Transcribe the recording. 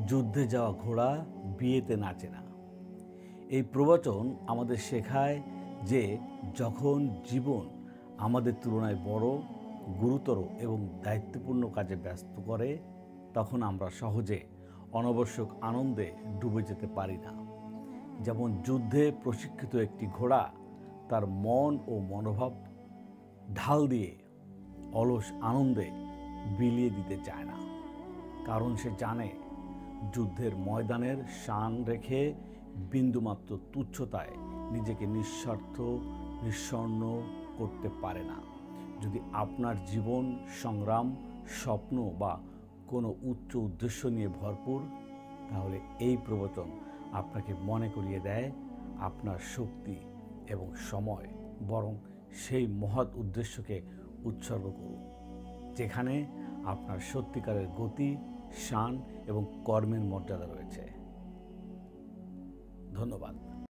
যুদ্ধে যাওয়া ঘোড়া বিয়েতে নাচে না। এই প্রবচন আমাদের শেখায় যে যখন জীবন আমাদের তুলনায় বড়, গুরুতর এবং দায়িত্বপূর্ণ কাজে ব্যস্ত করে, তখন আমরা সহজে অনাবশ্যক আনন্দে ডুবে যেতে পারি না। যেমন যুদ্ধে প্রশিক্ষিত একটি ঘোড়া তার মন ও মনোভাব ঢাল দিয়ে অলস আনন্দে বিলিয়ে দিতে চায় না, কারণ সে জানে যুদ্ধের ময়দানের শান রেখে বিন্দুমাত্র তুচ্ছতায় নিজেকে নিঃস্বার্থ নিঃস্বর্ণ করতে পারে না। যদি আপনার জীবন সংগ্রাম, স্বপ্ন বা কোনো উচ্চ উদ্দেশ্য নিয়ে ভরপুর, তাহলে এই প্রবচন আপনাকে মনে করিয়ে দেয় আপনার শক্তি এবং সময় বরং সেই মহৎ উদ্দেশ্যকে উৎসর্গ করুন, যেখানে আপনার সত্যিকারের গতি, শান এবং কর্মের মর্যাদা রয়েছে। ধন্যবাদ।